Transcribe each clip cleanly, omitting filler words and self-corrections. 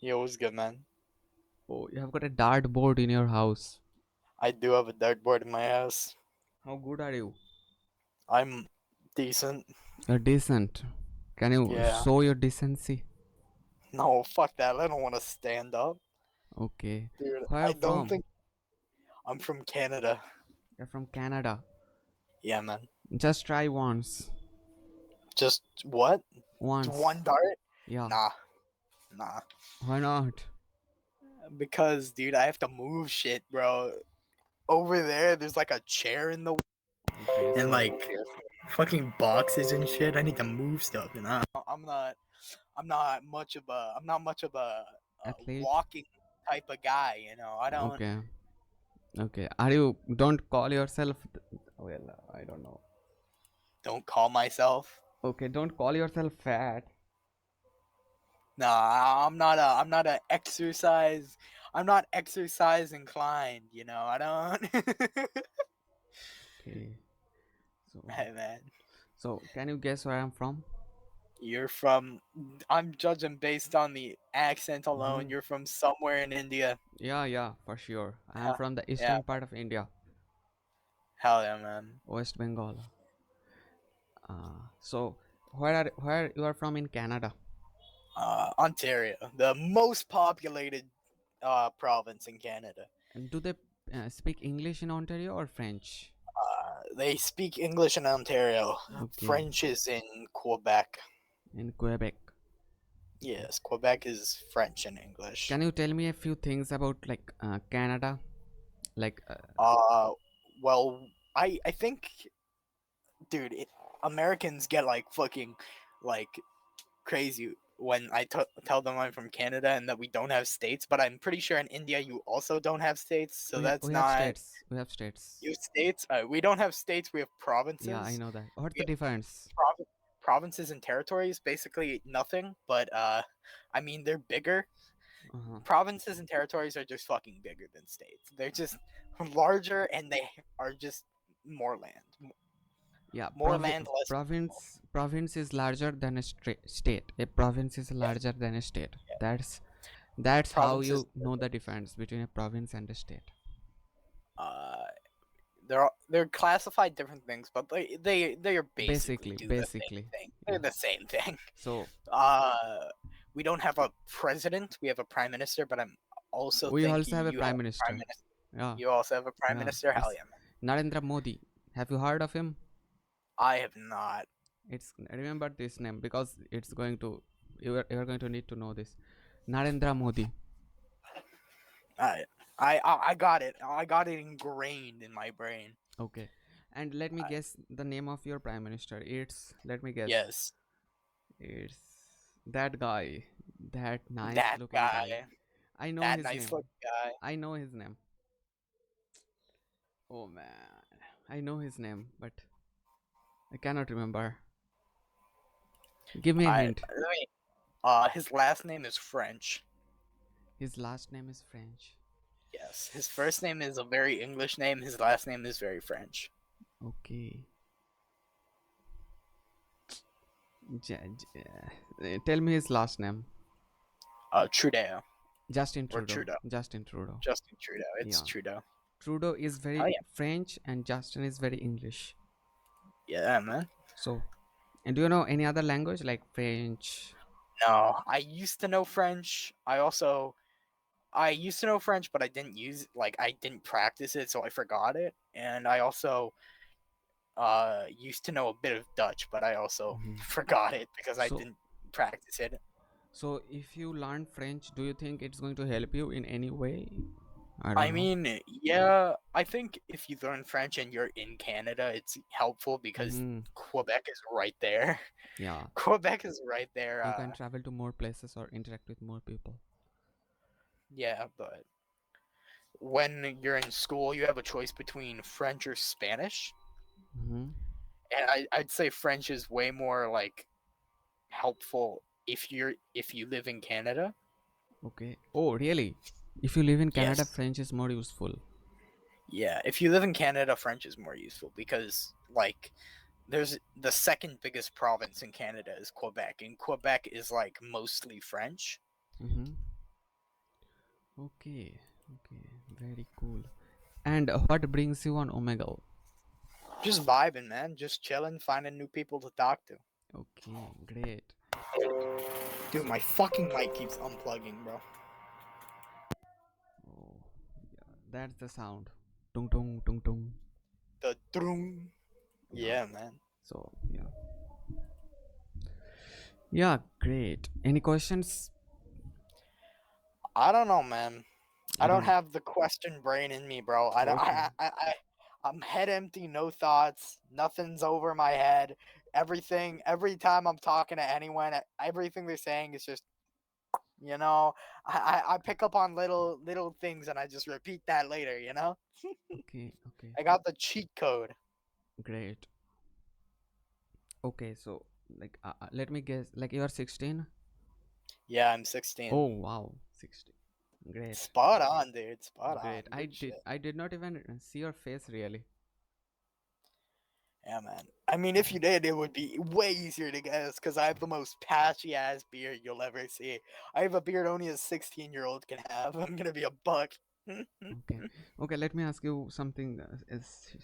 Yo, what's good, man? Oh, you have got a dartboard in your house. I do have a dartboard in my house. How good are you? I'm decent. You're decent. Can you Yeah. show your decency? No, fuck that. I don't want to stand up. Okay. Dude, Where are I you don't from? think I'm from Canada. You're from Canada. Yeah, man. Just try once. Just what? Once. One dart? Yeah. Nah, nah. Why not? Because, dude, I have to move shit, bro. Over there, there's like a chair in the Okay, and so like fucking boxes and shit. I need to move stuff, and I'm not much of a athlete. walking type of guy. I don't Okay. Okay. Are you don't call yourself well, I don't know. don't call myself. Okay, don't call yourself fat. Nah, I'm not a exercise. I'm not exercise inclined. I don't. Okay. So Hey man, can you guess where I'm from? you're from. I'm judging based on the accent alone. Mm-hmm. You're from somewhere in India. Yeah, yeah, for sure. I am Huh, from the yeah, eastern part of India, hell yeah, man. West Bengal. So where you are from in Canada? Ontario, the most populated province in Canada. And do they speak English in Ontario or French? They speak English in Ontario. Okay, French is in Quebec. in Quebec. Yes, Quebec is French and English. Can you tell me a few things about like Canada? Like Uh, well, I think, dude, Americans get like fucking like crazy when tell them I'm from Canada and that we don't have states. But I'm pretty sure in India you also don't have states, so that's we have not states. We have states. you states. We don't have states. We have Yeah, I provinces. know that. What's We the have difference? provinces and territories. Basically nothing, but I mean they're bigger. Uh-huh. Provinces and territories are just fucking bigger than states. They're just larger and they are just more land. Yeah, More land, less people. province is larger than a state. A province is Yeah, larger than a state. That's how provinces. you know the difference between a province and a state. Uh, they're classified different things, but they are basically Basically, do the same basically. thing. They're Yeah. the same thing. So Uh, we don't have a president. We have a prime minister, but I'm also we think also have a you have prime a prime minister. minister. Yeah, You also have a prime yeah. minister. Hell It's yeah, man. Narendra Modi. Have you heard of him? I have not. It's remember this name because it's going to you are going to need to know this. Narendra Modi. I I got it. I got it ingrained in my brain. Okay. And let me I, guess the name of your prime minister. It's let me guess. yes, It's that guy. That nice that looking guy. guy. I know That his nice looking name. guy. I know his name. Oh man. I know his name, but I cannot remember. Give me a hint. I mean, his last name is French. His last name is French. Yes, his first name is a very English name. His last name is very French. Okay. Tell me his last name. Trudeau Justin or Trudeau. Trudeau. Justin Trudeau. Justin Trudeau. It's Yeah. Trudeau. Trudeau is Oh very yeah, French and Justin is very English. yeah, man. So, and do you know any other language like French? No, I used to know French. I used to know French, but I didn't use like I didn't practice it, so I forgot it. And I also used to know a bit of Dutch, but I also Mhm. forgot it because I So, didn't practice it. so if you learn French, do you think it's going to help you in any way? I don't I know. mean, yeah, I think if you learn French and you're in Canada, it's helpful because Hmm. Quebec is right there. Yeah, Quebec is right there. you can travel to more places or interact with more people. Yeah, but when you're in school, you have a choice between French or Spanish, Hmm. and I'd say French is way more like helpful if you live in Canada. Okay. Oh, really? If you live in Canada, Yes, French is more useful. yeah, if you live in Canada, French is more useful because like there's the second biggest province in Canada is Quebec, and Quebec is like mostly French. Hmm. Okay, okay, very cool. And what brings you on Omegle? Just vibing, man. Just chilling, finding new people to talk to. Okay, great. Dude, So, my fucking mic keeps unplugging, bro. oh, yeah, that's the sound. Tung tung tung tung. The drum. Yeah. Yeah, man. So yeah, yeah, great. Any questions? I don't know, man. I You don't don't. have the question brain in me, bro. I don't. Okay, I'm head empty, no thoughts. Nothing's over my head. Everything. Every time I'm talking to anyone, everything they're saying is just, you know. I pick up on little things and I just repeat that later. You know. okay, okay, I got the cheat code. great. Okay, so like, let me guess. Like you are 16. Yeah, I'm 16. Oh wow, 16. Great, Spot on, dude. Spot great. on. I Good did. shit. I did not even see your face really. Yeah, man. I mean, if you did, it would be way easier to guess because I have the most patchy ass beard you'll ever see. I have a beard only a 16-year-old can have. I'm gonna be a buck. Yeah, Okay, okay. Let me ask you something. Is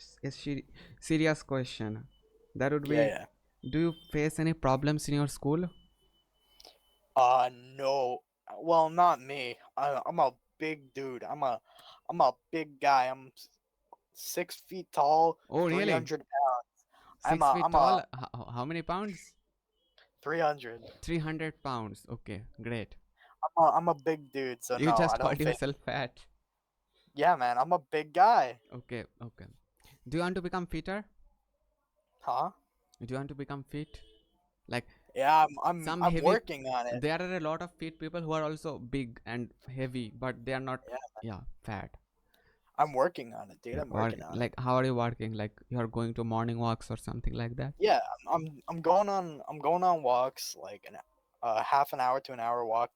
serious question. That would be. yeah. Do you face any problems in your school? No. Well, not me. I'm a big dude. I'm a big guy. I'm 6 feet tall, Oh really? 300 pounds. 6 feet I'm a tall. How many pounds? 300. 300 pounds. Okay, great. I'm a big dude, so You no, I just don't called fit. yourself fat. Yeah, man. I'm a big guy. Okay, okay. Do you want to become fitter? Huh? Do you want to become fit? Like Yeah, some I'm heavy. working on it. There are a lot of fit people who are also big and heavy, but they are not. Yeah, Yeah, fat. I'm working on it, dude. I'm Work working on it. like how are you working? Like you are going to morning walks or something like that. Yeah, I'm going on walks like half an hour to an hour walk.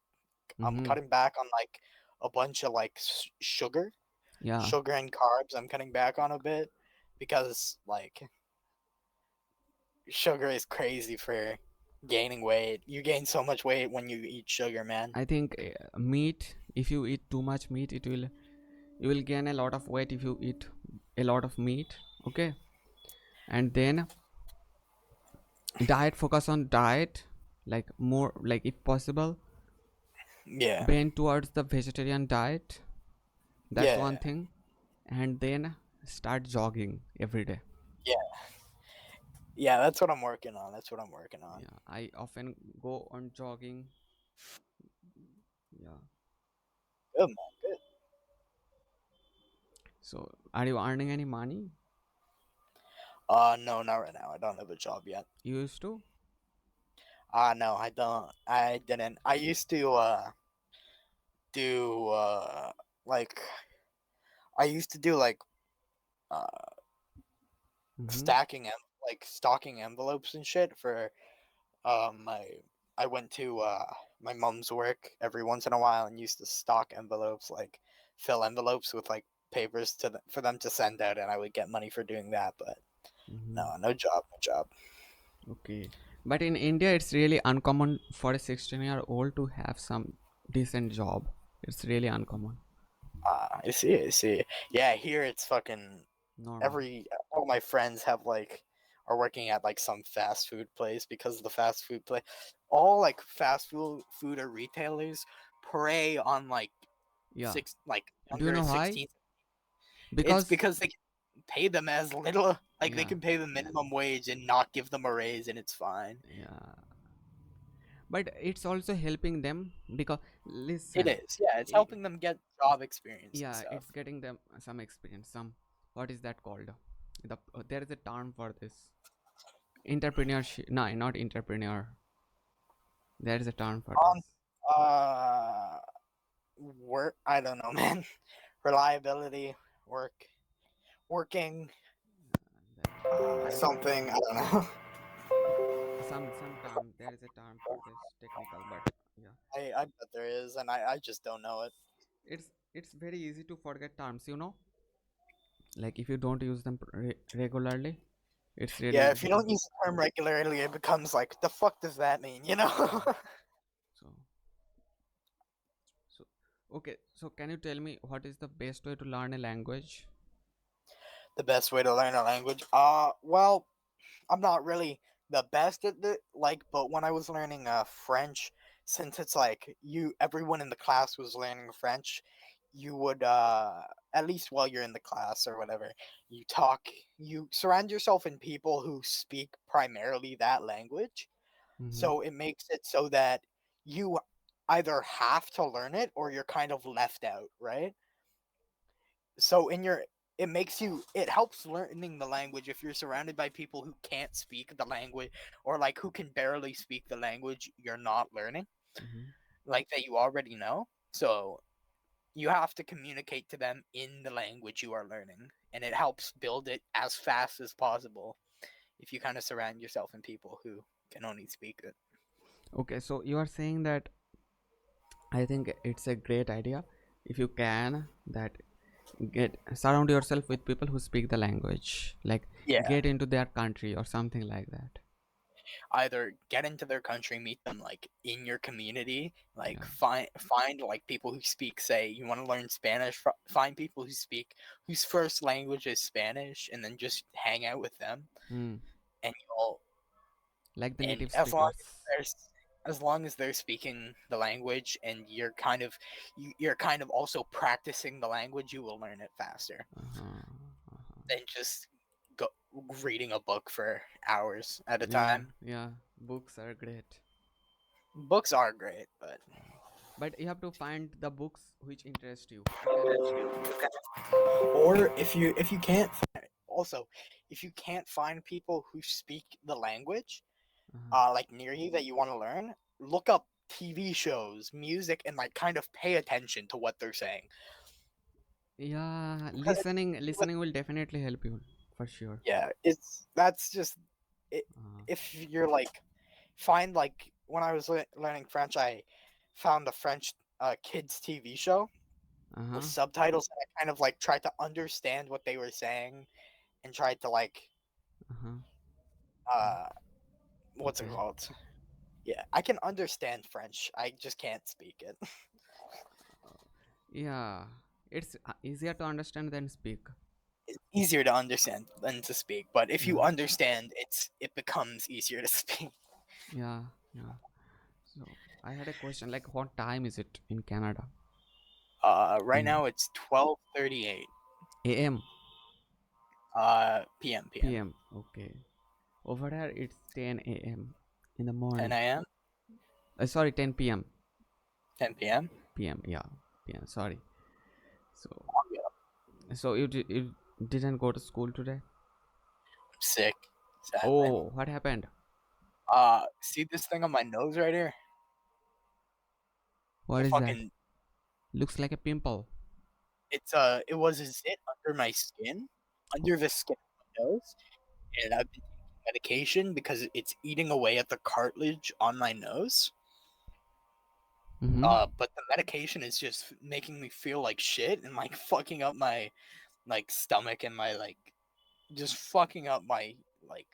I'm Mm-hmm. cutting back on like a bunch of like Yeah, sugar and carbs. I'm cutting back on a bit because like sugar is crazy for gaining weight. You gain so much weight when you eat sugar, man. I think meat. If you eat too much meat, it will you will gain a lot of weight if you eat a lot of meat. Okay, and then diet, focus on diet, like more, like if possible Yeah, bend towards the vegetarian diet. That's one yeah, thing. And then start jogging every day. yeah, yeah. That's what I'm working on. That's what I'm working on. Yeah, I often go on jogging. Yeah. Good man, good. So are you earning any money? No, not right now. I don't have a job yet. You used to? No, I don't. I didn't. I used to do like I used to do like uh Mm-hmm. stacking like stocking envelopes and shit for my I went to my mom's work every once in a while and used to stock envelopes, like fill envelopes with like papers for them to send out, and I would get money for doing that. But Mm-hmm. no, no job, no job. Okay. But in India, it's really uncommon for a 16-year-old to have some decent job. It's really uncommon. I see, I see. Yeah, here it's fucking Normal. every all my friends have like are working at like some fast food place because the fast food place all like fast food or retailers prey on like Yeah. like Do you under know why? 16. It's Because, because they can pay them as little, like they yeah, can pay them minimum wage and not give them a raise and it's fine. yeah. But it's also helping them because, It listen, is, yeah, it's I helping them get job experience and yeah, it's stuff. getting them some experience. Some, what is that called? There is a term for this. Entrepreneurship. No, not entrepreneur. There is a term for On this. work, I don't know, man. Reliability, working, There is something, I don't know. some term. There is a term for this technical, but yeah, I bet there is, and I just don't know it. it's very easy to forget terms. Like if you don't use them regularly, it's really Yeah, if you easy. don't use the term regularly, it becomes like, the fuck does that mean, you know? Yeah. So so Okay, so can you tell me what is the best way to learn a language? The best way to learn a language? Well, I'm not really the best at it, like, but when I was learning French, since it's like everyone in the class was learning French, you would at least while you're in the class or whatever, you talk, you surround yourself in people who speak primarily that language. Mm-hmm. So it makes it so that you either have to learn it or you're kind of left out, right? So in your it makes you it helps learning the language if you're surrounded by people who can't speak the language or like who can barely speak the language you're not learning, Mm-hmm. like that you already know. So you have to communicate to them in the language you are learning, and it helps build it as fast as possible if you kind of surround yourself in people who can only speak it. Okay, so you are saying that I think it's a great idea if you can that get surround yourself with people who speak the language, like Yeah, get into their country or something like that. either get into their country, meet them like in your community, like Yeah. find like people who speak. Say you want to learn Spanish, find people who speak whose first language is Spanish, and then just hang out with them. Hmm. And you'll Like the and native speakers. as long as they're speaking the language, and you're kind of also practicing the language, you will learn it faster Uh-huh. Uh-huh. than just go reading a book for hours at a Yeah, time. yeah. Books are great. Books are great, but Yeah. But you have to find the books which interest you. Okay. or if you can't also if you can't find people who speak the language Uh-huh. like near you that you want to learn, look up TV shows, music, and like kind of pay attention to what they're saying. Yeah, Because listening will definitely help you for sure. yeah, it's that's just it, Uh, if you're like find like when I was learning French, I found the French kids TV show with uh-huh. subtitles, and I kind of like tried to understand what they were saying and tried to like Uh-huh. uh what's it Okay. called? Yeah, I can understand French. I just can't speak it. Yeah, it's easier to understand than speak. It's easier to understand than to speak, but if you Yeah, understand, it becomes easier to speak. yeah, yeah. So I had a question like what time is it in Canada? Right In now it's 12:38 AM, p.m. p.m. PM. Okay. Over there it's 10 AM in the 10 morning. a.m. Sorry, 10 PM. 10 p.m. PM. Yeah, PM. Sorry. So Yeah, you didn't go to school today? I'm sick, sadly. Oh, what happened? See this thing on my nose right here? What I is that? fucking Looks like a pimple. it was a zit under my skin, under the skin of my nose, and I've been taking medication because it's eating away at the cartilage on my nose. Mm-hmm. But the medication is just making me feel like shit and like fucking up my like stomach and my like just fucking up my like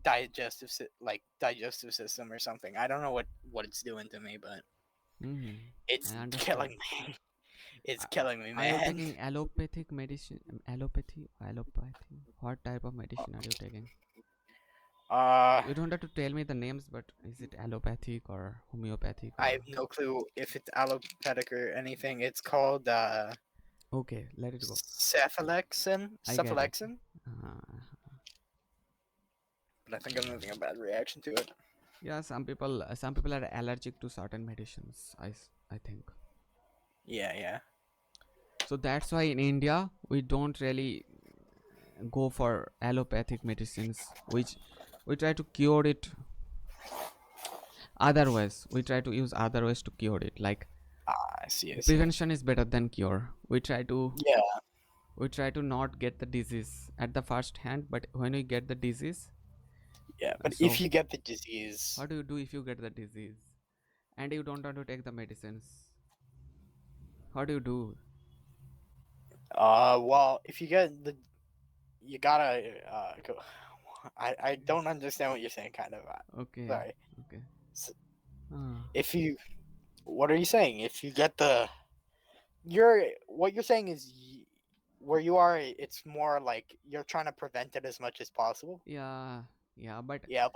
digestive system or something. I don't know what it's doing to me, but Mm-hmm. it's I understood. killing me. It's Uh, killing me, are you man. taking allopathic medicine? Allopathy? Allopathy? What type of medicine are you taking? Uh, You don't have to tell me the names, but is it allopathic or homeopathic I have or? no clue if it's allopathic or anything. It's called Okay, let it go. cephalexin, I get it. cephalexin, Uh, but I think I'm having a bad reaction to it. yeah, some people are allergic to certain medicines. I think Yeah, yeah, so. That's why in India we don't really go for allopathic medicines, which we try to cure it other ways. We try to use other ways to cure it. Like I see, I see. prevention is better than cure. Yeah, We try to not get the disease at the first hand, but when we get the disease, yeah, but if so you get the disease, what do you do if you get the disease and you don't want to take the medicines? What do you do? well, if you get the, you gotta, go. I don't understand what you're saying, kind of. Okay, Sorry. okay. S- Ah, If you, what are you saying? If you get the, what you're saying is where you are, it's more like you're trying to prevent it as much as possible. Yeah, yeah, Yeah,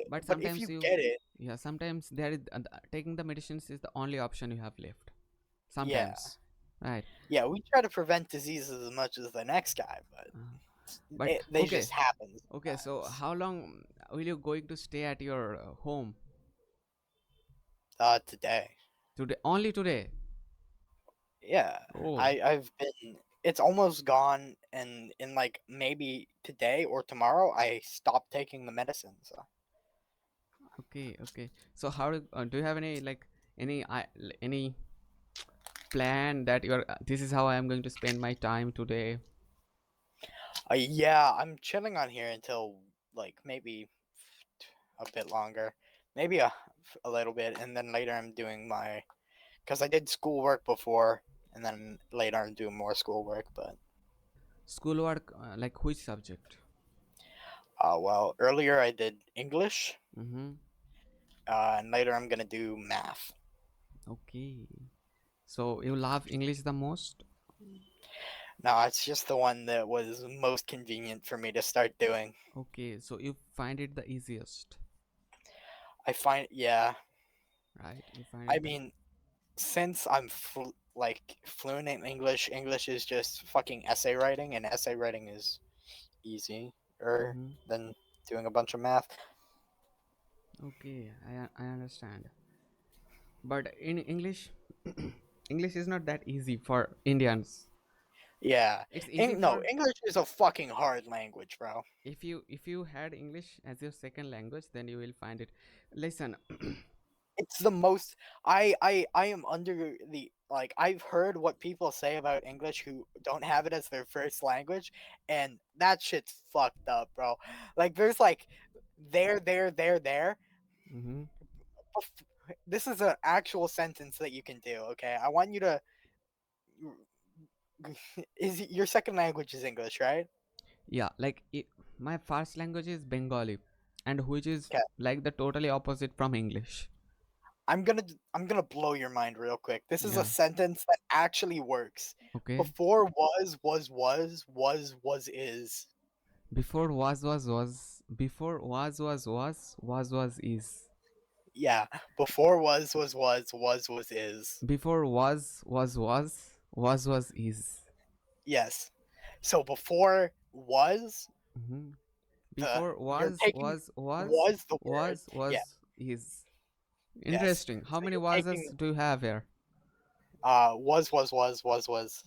but but if sometimes you you, get it, yeah, sometimes there is taking the medicines is the only option you have left. yeah, Sometimes, right? yeah, we try to prevent diseases as much as the next guy, but Uh, but they just okay, happen okay. So sometimes. how long will you going to stay at your home Today, today? Only today? yeah, Oh, I've been. It's almost gone, and in like maybe today or tomorrow, I stopped taking the medicine. So okay, okay. So how do you have any like any plan that you're this is how I am going to spend my time today? yeah, I'm chilling on here until like maybe a bit longer, maybe a little bit, and then later I'm doing my because I did schoolwork before, and then later I'm doing more schoolwork. But Schoolwork, like which subject? well, earlier I did English, Mm-hmm. and later I'm gonna do math. Okay. So you love English the most? No, it's just the one that was most convenient for me to start doing. Okay, so you find it the easiest, I find, yeah, right? You find I it the mean, since I'm like fluent in English, English is just fucking essay writing, and essay writing is easier mm-hmm. than doing a bunch of math. Okay, I understand. But in English, English is not that easy for Indians. Yeah, It's easy No, for English is a fucking hard language, bro. if you had English as your second language, then you will find it. Listen, It's the most. I am under the like. I've heard what people say about English who don't have it as their first language, and that shit's fucked up, bro. Like, there's like there. hmm This is an actual sentence that you can do. Okay, I want you to. Is your second language is English, right? yeah, like my first language is Bengali, and which is Okay, like the totally opposite from English. I'm gonna blow your mind real quick. This is a Yeah. sentence that actually works. Okay. Before was is. Before before was is. Yeah, before was is. Before was is. Yes. So before was hmm the Before you're taking was the word. Yeah, is. yes. Interesting. How So many you're wases taking do you have here? was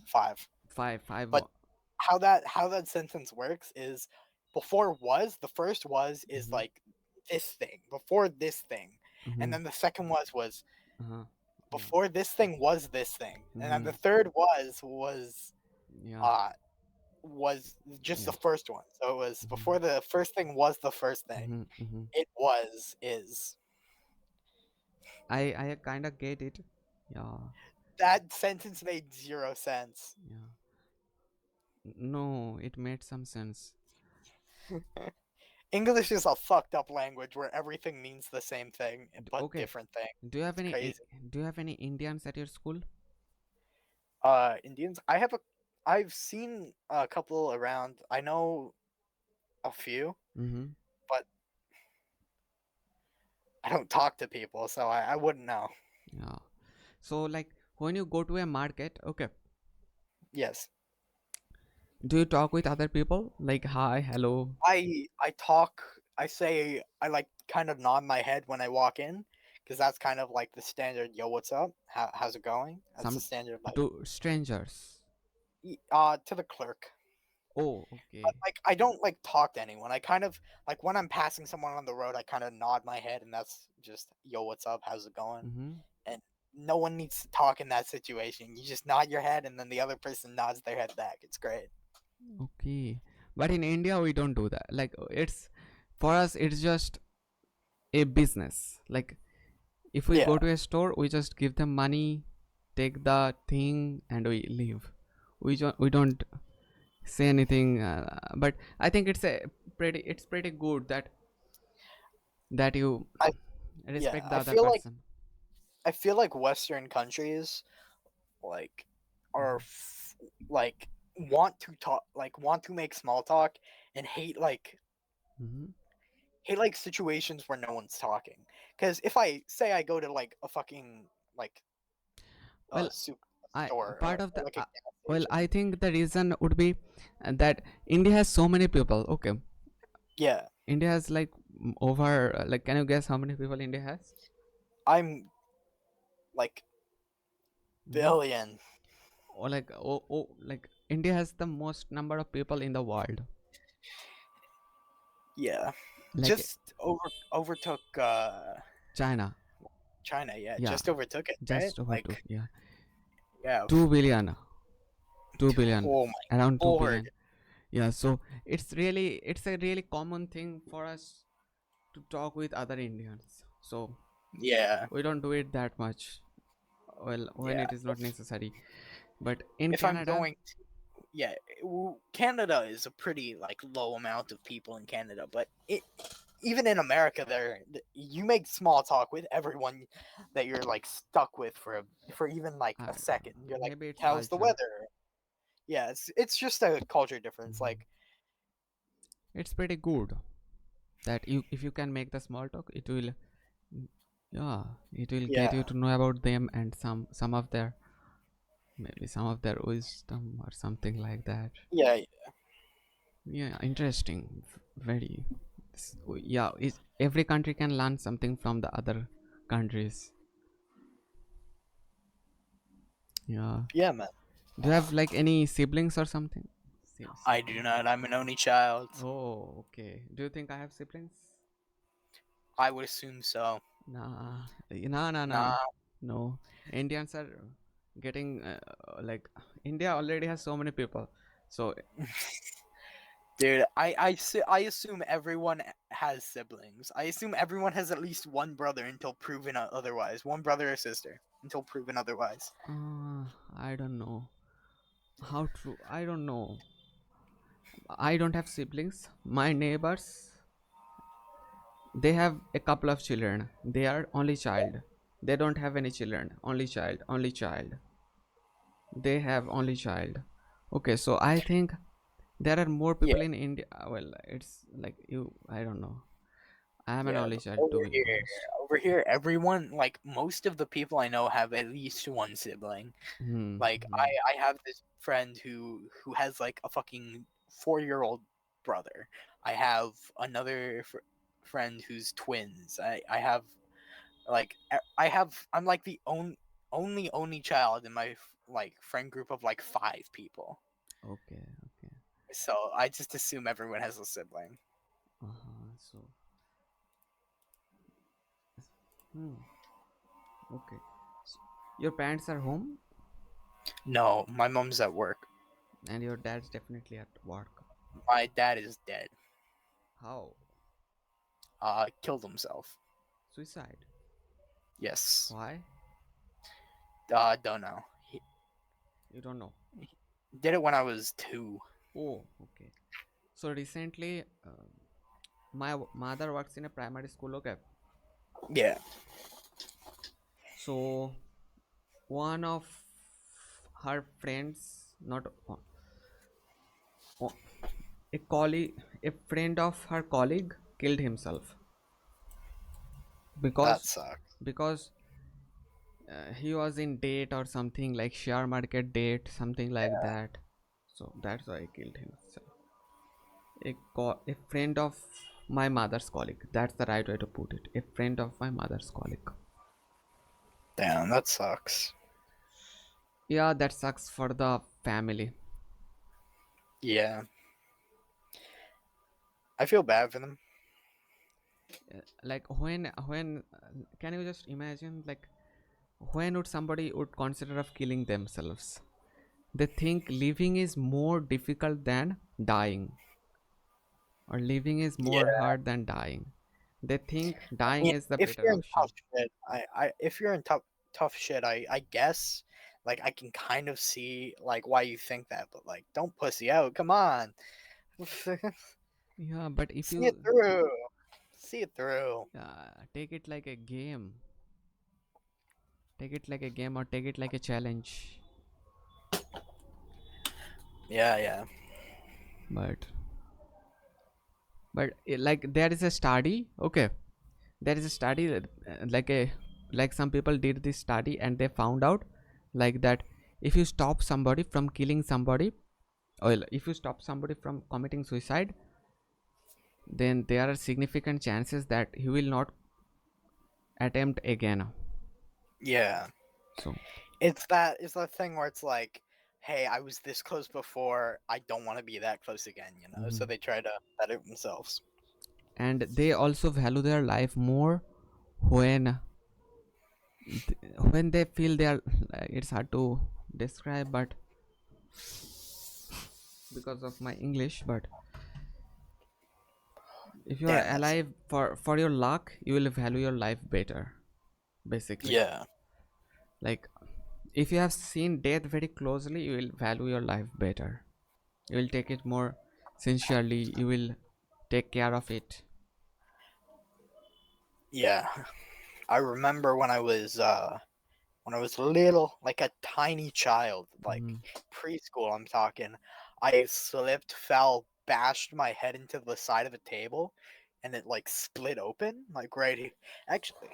five. Five, five. But how that sentence works is before was the first was is Mm-hmm. like this thing before this thing, and Mm-hmm. then the second was Uh-huh. Yeah. before this thing was this thing, and then Mm-hmm. the third Yeah. uh was just Yeah. the first one. So it was Mm-hmm. before the first thing was the first thing. Mm-hmm. Mm-hmm. It was is. I kind of get it. Yeah. That sentence made zero sense. Yeah. No, it made some sense. English is a fucked up language where everything means the same thing but Okay. different thing. Do you have It's any crazy. do you have any Indians at your school? Indians. I've seen a couple around. I know a few, Mm-hmm. but I don't talk to people, so I wouldn't know. Yeah. So like when you go to a market, okay, Yes. do you talk with other people? Like hi, hello, I talk. I say I like kind of nod my head when I walk in, because that's kind of like the standard. Yo, what's up? How's it going? That's the some standard. Like, to strangers. to the clerk. Oh, But okay. like, I don't like talk to anyone. I kind of like when I'm passing someone on the road, I kind of nod my head, and that's just yo, what's up? How's it going? Mm-hmm. And no one needs to talk in that situation. You just nod your head, and then the other person nods their head back. It's great. Okay. But in India we don't do that. Like it's for us it's just a business. Like if we Yeah, go to a store, we just give them money, take the thing, and we leave. We don't say anything. But I think it's pretty good that you I respect yeah, the other person. I feel like Western countries like are Mhm. like want to talk, like want to make small talk, and Mhm. hate like situations where no one's talking. Because if I say I go to like a fucking like Well, soup I store, part of or the like a gas well, I station, think the reason would be that India has so many people. Okay, yeah, India has like over like, can you guess how many people India has? I'm like Hmm. billion. Or like like India has the most number of people in the world. Yeah, Like just overtook China. China. Yeah, Yeah, just overtook it, right? just overtook. Like, Yeah, yeah. 2 billion, 2 billion, Oh my around two lord. billion. Yeah, so it's a really common thing for us to talk with other Indians. So Yeah, we don't do it that much. Well, when yeah. it is not necessary. But in If I'm Canada, going yeah, Canada is a pretty like low amount of people in Canada, but even in America, there you make small talk with everyone that you're like stuck with for even like I a second. You're like, maybe it's "How's the culture. weather?" Yeah, it's just a culture difference. Mhm. Like, It's pretty good that you if you can make the small talk, it will, yeah, it will get you yeah, to know about them and some of their, maybe some of their wisdom or something like that. yeah, Yeah, interesting. Very. Yeah, every country can learn something from the other countries. Yeah. yeah, man. Do you have like any siblings or something? I do Siblings. not. I'm an only child. Oh, okay. Do you think I have siblings? I would assume so. Nah, nah, nah, nah. Nah, No, Indians are getting like India already has so many people. So dude. I assume everyone has siblings. I assume everyone has at least one brother until proven otherwise. One brother or sister until proven otherwise. I don't know how true. I don't know. I don't have siblings. My neighbors, they have a couple of children. They are only child. They don't have any children. Only child. Only child. They have only child. Okay, so I think there are more Yeah, people in India. Well, it's like you. I don't know. I am an yeah. only child, Over to be here, honest. everyone, like most of the people I know have at least one sibling. Hmm. Like Hmm. I have this friend who has like a fucking 4-year-old brother. I have another friend who's twins. I have like I'm like the only child in my like friend group of like 5 people. Okay. Okay. So I just assume everyone has a sibling. So. Hmm. Okay. So, your parents are home, No, my mom's at work. and your dad's definitely at work. My dad is dead. How? Killed himself. Suicide. Yes. Why? Don't know. He You don't know. did it when I was 2. Oh, okay. So recently, my mother works in a primary school. Okay. Yeah. So one of her friends, not o- a colleague, a friend of her colleague, killed himself That because sucks. because he was in debt or something, like share market debt, something like that. So that's why he killed himself. A friend of my mother's colleague. That's the right way to put it. A friend of my mother's colleague. Damn, that sucks. Yeah, that sucks for the family. Yeah. I feel bad for them. Like when can you just imagine, like when would somebody would consider of killing themselves? They think living is more difficult than dying, or living is more Yeah. hard than dying. They think I dying mean, is the if better you're in tough option. shit, if you're in tough shit, I guess like I can kind of see like why you think that, but like don't pussy out. Come on. See Yeah, but if it you through. See it through. take it like a game, take it like a game or take it like a challenge. Yeah, yeah, But like there is a study. Okay, there is a study that, like some people did this study and they found out like that if you stop somebody from killing somebody, or if you stop somebody from committing suicide, then there are significant chances that he will not attempt again. yeah. So It's that thing where it's like, hey, I was this close before. I don't want to be that close again. So mhm. they try to better themselves. And they also value their life more when when they feel they are, it's hard to describe but because of my English, but if you are Damn, that's alive for your luck, you will value your life better, basically. yeah, Like if you have seen death very closely, you will value your life better. You will take it more sincerely, you will take care of it. yeah. I remember when I was little, like a tiny child, like Hmm. preschool. I'm talking. I slipped, fell, bashed my head into the side of a table, and it like split open, like right here. Actually,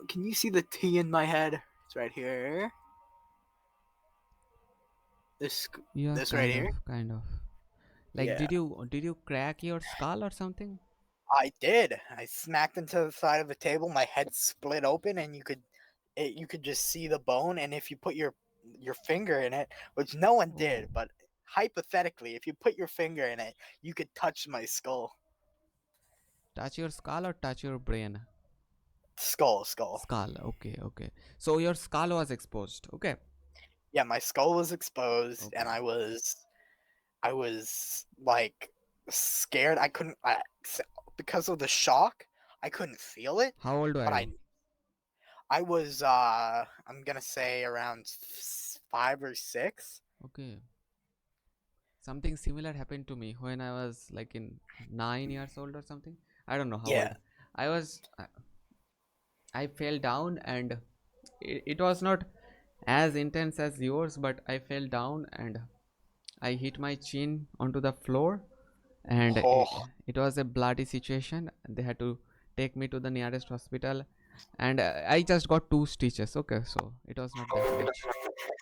can you see the T in my head? It's right here. This Yeah, this right kind here. of, kind of. Like Yeah, did you crack your skull or something? I did. I smacked into the side of the table. My head split open, and you could just see the bone. And if you put your finger in it, which no one Oh, did, but hypothetically, if you put your finger in it, you could touch my skull. touch your skull or touch your brain? Skull. Skull, okay, okay. So your skull was exposed, okay. Yeah, my skull was exposed, and Okay. I was like scared. I couldn't because of the shock. I couldn't feel it, How old were but you? I was I'm gonna say around 5 or 6. Okay. Something similar happened to me when I was like in 9 years old or something. I don't know how old. Yeah. I was. I fell down and it was not as intense as yours, but I fell down and I hit my chin onto the floor, and Oh it was a bloody situation. They had to take me to the nearest hospital, and I just got 2 stitches. Okay, so it was not that much.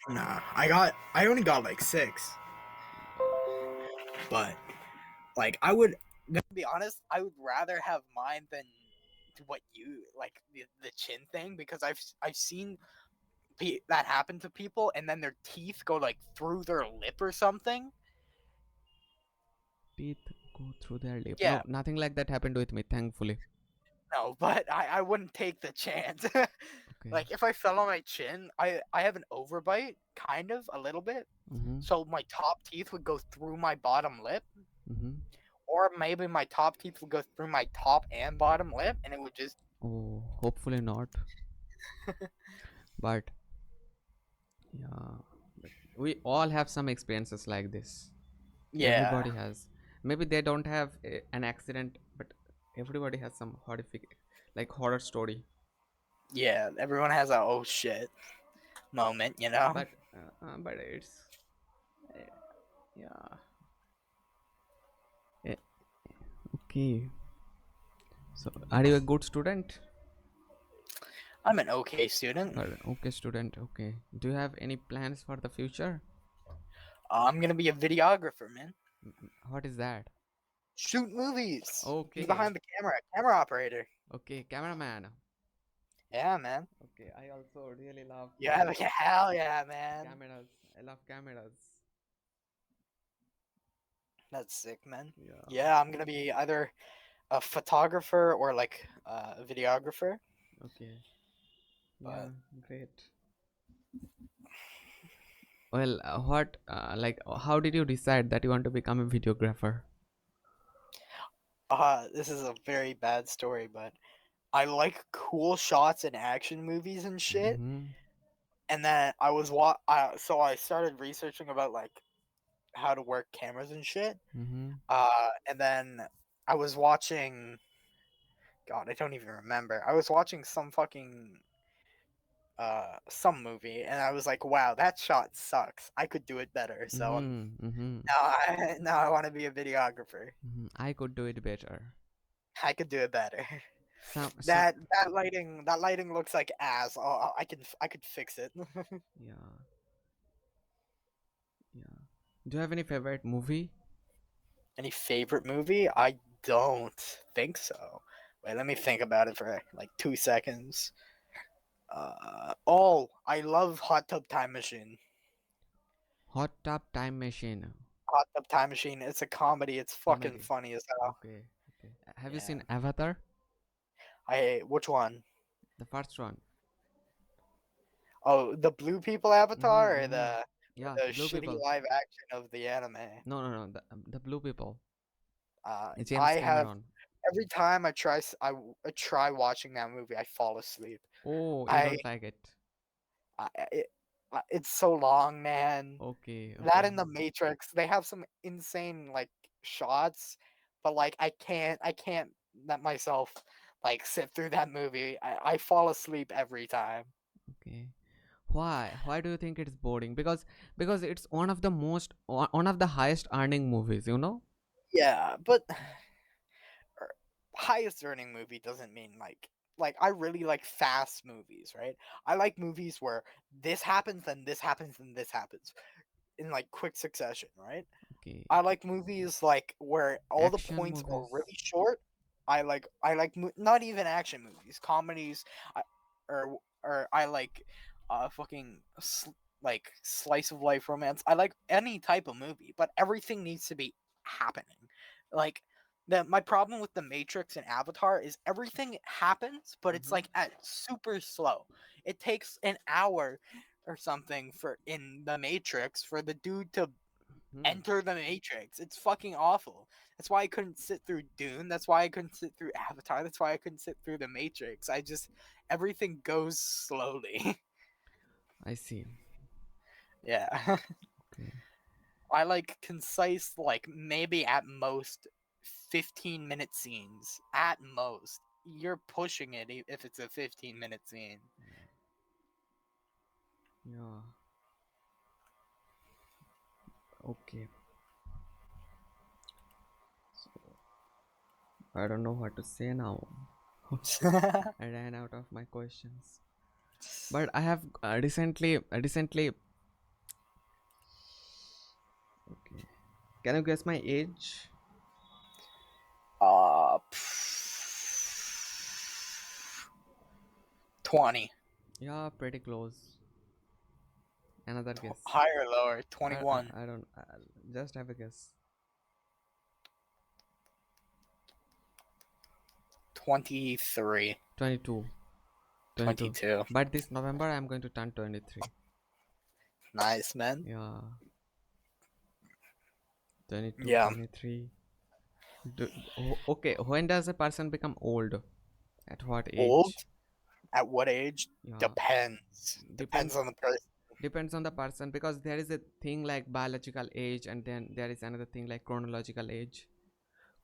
nah, I only got like 6, but like gonna be honest, I would rather have mine than what you like the chin thing because I've seen that happen to people and then their teeth go like through their lip or something. Teeth go through their lip. Yeah, No, nothing like that happened with me, thankfully. no, but I wouldn't take the chance. Okay. Like if I fell on my chin, I have an overbite, kind of a little bit, Mm-hmm. so my top teeth would go through my bottom lip, Mm-hmm. or maybe my top teeth would go through my top and bottom lip, and it would just Oh, hopefully not. But yeah, but we all have some experiences like this. yeah, Everybody has. Maybe they don't have an accident, but everybody has some horrific, like horror story. yeah. Everyone has a oh shit moment. But it's uh, yeah. Eh, okay. So, are you a good student I'm an okay student. or okay student? Okay. Do you have any plans for the future? I'm gonna be a videographer, man. What is that? Shoot movies. Be Okay. behind the camera operator. Okay, cameraman. Yeah, man. Okay, I also really love Yeah, like, hell yeah, man. cameras. I love cameras. That's sick, man. Yeah. Yeah, I'm gonna be either a photographer or like a videographer. Okay. But Yeah, great. Well, how did you decide that you want to become a videographer? this is a very bad story, but I like cool shots in action movies and shit. Mm-hmm. And then so I started researching about like how to work cameras and shit. Mm-hmm. And then I was watching. God, I don't even remember. I was watching some fucking some movie, and I was like, wow, that shot sucks. I could do it better. So Mm-hmm. Mm-hmm. now I now I want to be a videographer. Mm-hmm. I could do it better. I could do it better. Some That lighting looks like ass. Oh, I could fix it. yeah, yeah. Do you have any favorite movie? Any favorite movie? I don't think so. Wait, let me think about it for like 2 seconds. Oh, I love Hot Tub Time Machine. Hot Tub Time Machine. Hot Tub Time Machine. It's a comedy. It's fucking Comedy. funny as hell. Okay, okay. Have you Yeah. seen Avatar? Which one? The first one. Oh, the Blue People Mm-hmm, Avatar, or mm-hmm. the Yeah, Blue shitty People. live action of the anime. No, no, no. The Blue People. I James have Cameron. every time I try watching that movie, I fall asleep. Oh, you I, don't like it. it's so long, man. Okay, That okay, and the Matrix, they have some insane like shots, but like I can't let myself like sit through that movie. I fall asleep every time. okay. Why? Why do you think it's boring? Because it's one of the one of the highest earning movies, you know? Yeah, but highest earning movie doesn't mean like I really like fast movies, right? I like movies where this happens, then this happens, then this happens in like quick succession, right? Okay. I like movies like where all the Action points are movies. really short. Not even action movies, comedies, I, or I like fucking like slice of life romance. I like any type of movie, but everything needs to be happening. Like my problem with the Matrix and Avatar is everything happens, but it's Mm-hmm. like at super slow. It takes an hour or something for in the Matrix for the dude to Hmm. enter the Matrix. It's fucking awful. That's why I couldn't sit through Dune. That's why I couldn't sit through Avatar. That's why I couldn't sit through the Matrix. Everything goes slowly. I see. Yeah. Okay. I like concise, like maybe at most 15-minute scenes. At most. You're pushing it if it's a 15-minute scene. Yeah. Okay. So I don't know what to say now. I ran out of my questions. But I have recently. Okay. Can you guess my age? uh 20. Yeah, pretty close. Another guess. Higher or lower? 21. I don't. Just have a guess. 23. 22. 22. 22. But this November I'm going to turn 23. Nice, man. Yeah. 22, Yeah. 23. Okay, when does a person become old? At what Old? age? At what age? Yeah. Depends. Depends Depends on the person. depends on the person because there is a thing like biological age and then there is another thing like chronological age.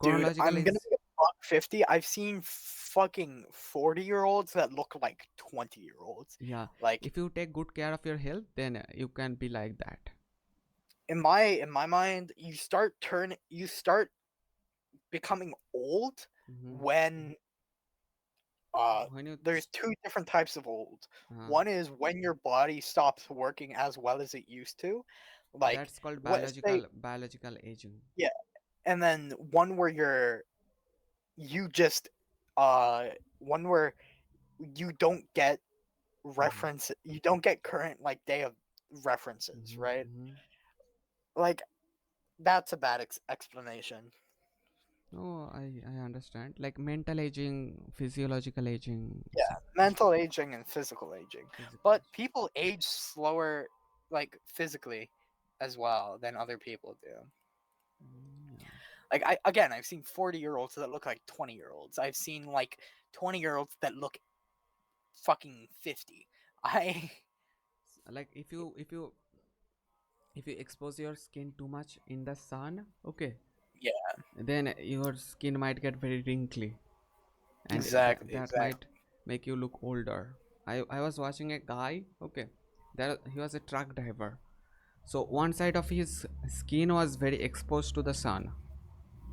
Dude, Chronological I'm gonna is be a buck 50. I've seen fucking 40-year-olds that look like 20-year-olds. yeah. Like If you take good care of your health, then you can be like that. in my mind, you start becoming old Mm-hmm. when uh When you there's two different types of old. uh, One is when your body stops working as well as it used to. Like that's called what say biological aging. yeah, and then one where you just one where you don't get Mm-hmm. you don't get current like day of references, Mm-hmm. right? Mm-hmm. Like that's a bad explanation. Oh, I understand. Like mental aging, physiological aging, Yeah, mental aging and physical aging, physical but aging. people age slower like physically as well than other people do. Yeah. Like I've seen 40-year-olds that look like 20-year-olds. I've seen like 20-year-olds that look fucking 50. I Like if you expose your skin too much in the sun, okay, yeah, then your skin might get very wrinkly and exactly, that exactly. might make you look older. I was watching a guy. Okay, there he was a truck driver. So one side of his skin was very exposed to the sun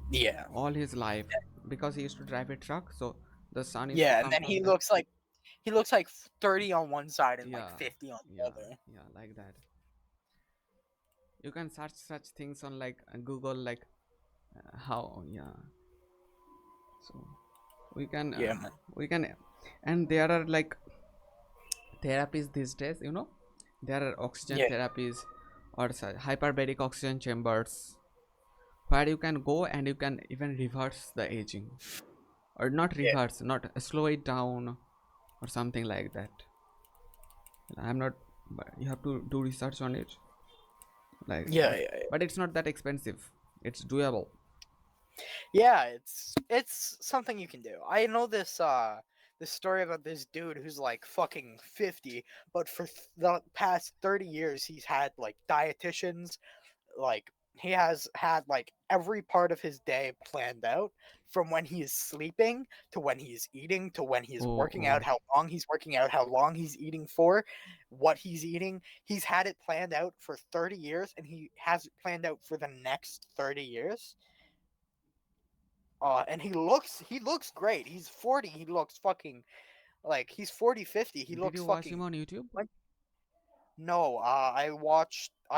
Yeah, all his life because he used to drive a truck. So the sun used to yeah, and come then from the, he looks like 30 on one side and like yeah, 50 on the yeah, other. yeah, like that. You can search such things on like Google, like how, yeah. So we can Yeah, man. we can, and there are like therapies these days. There are oxygen Yeah, therapies or hyperbaric oxygen chambers where you can go and you can even reverse the aging, or not yeah, reverse, not slow it down or something like that. I'm not, but you have to do research on it, like, yeah, yeah. but it's not that expensive. It's doable. Yeah, it's something you can do. I know this story about this dude who's like fucking 50, but for the past 30 years he's had like dietitians, like he has had like every part of his day planned out, from when he is sleeping to when he's eating to when he's Oh, working out, oh. how long he's working out, how long he's eating for, what he's eating. He's had it planned out for 30 years and he has it planned out for the next 30 years. And he looks great. He's 40. He looks fucking like he's 40, 50. He Did looks you watch fucking him on YouTube? like no. I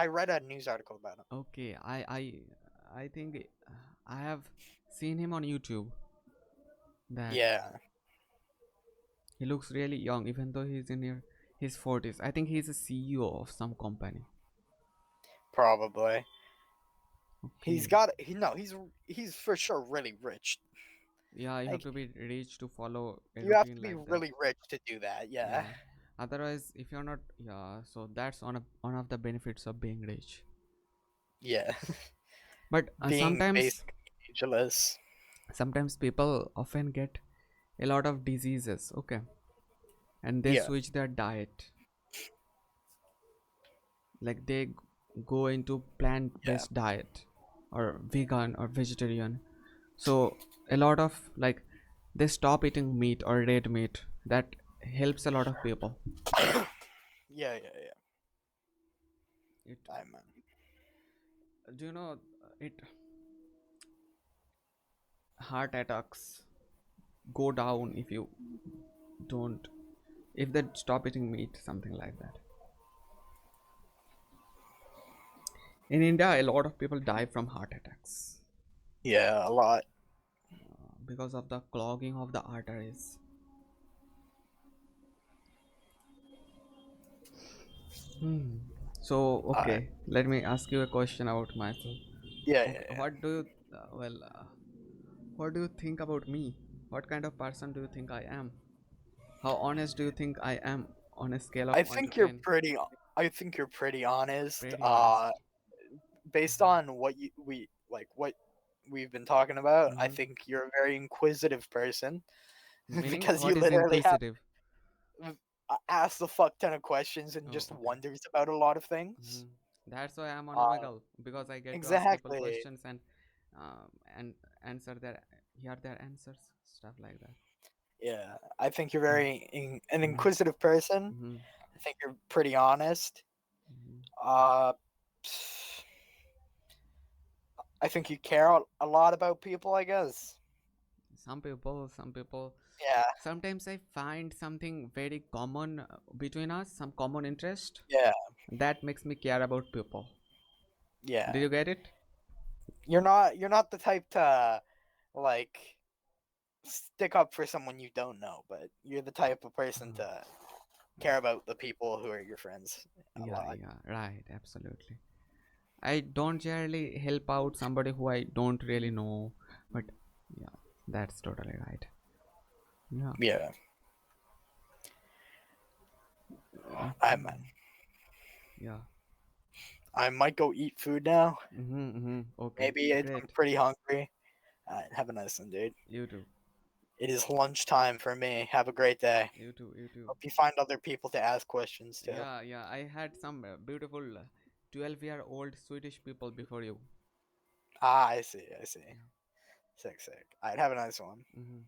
read a news article about him. Okay, I think I have seen him on YouTube. That Yeah, he looks really young, even though he's in his 40s. I think he's a CEO of some company. probably. He's Okay. got he no, he's for sure really rich. Yeah, you have Like to be rich to follow a you have to routine be like that. really rich to do that. Yeah. Yeah. Otherwise, if you're not, yeah, so that's one of the benefits of being rich. Yeah. But Being basically ageless. sometimes people often get a lot of diseases, okay, and they Yeah. switch their diet, like they go into Yeah. plant-based diet or vegan or vegetarian. So a lot of like they stop eating meat or red meat. That helps a lot of people. Yeah, yeah, yeah. It, I man. do you know, it heart attacks go down if you don't, if they stop eating meat, something like that. In India, a lot of people die from heart attacks Yeah, a lot. because of the clogging of the arteries. Hmm. So, Uh, okay, let me ask you a question about myself. yeah, Okay, yeah, yeah. what do you think about me? What kind of person do you think I am? How honest do you think I am on a scale of I 1 to think you're 10? pretty. I think you're pretty honest. Pretty honest. Based on what we've been talking about, I Mm-hmm. think you're a very inquisitive person Meaning, because you what is literally have inquisitive? asked a fuck ton of questions and Oh, just okay. wonders about a lot of things. Mm-hmm. That's why I'm on Uh, Omegle, because I get to ask people exactly. questions and answer their hear their answers, stuff like that. Yeah, I think you're an Mm-hmm. inquisitive person. Mm-hmm. I think you're pretty honest. Mm-hmm. Uh, I think you care a lot about people. I guess. Some people, Yeah. sometimes I find something very common between us, some common interest Yeah. that makes me care about people. Did Yeah. you get it? You're not the type to like stick up for someone you don't know, but you're the type of person Uh, to care about the people who are your friends a yeah, lot. yeah, right, absolutely. I don't generally help out somebody who I don't really know, but yeah, that's totally right. Yeah. Yeah, I man. Okay. Yeah. I might go eat food now. Mm-hmm, mm-hmm. Okay. Maybe I'm Great. pretty hungry. Have a nice one, dude. You too. It is lunchtime for me. Have a great day. You too. You too. Hope you find other people to ask questions to. Yeah, yeah. I had some beautiful 12-year-old Swedish people before you. Ah, I see. I see. Yeah. Sick, sick. Alright, have a nice one. Mm-hmm.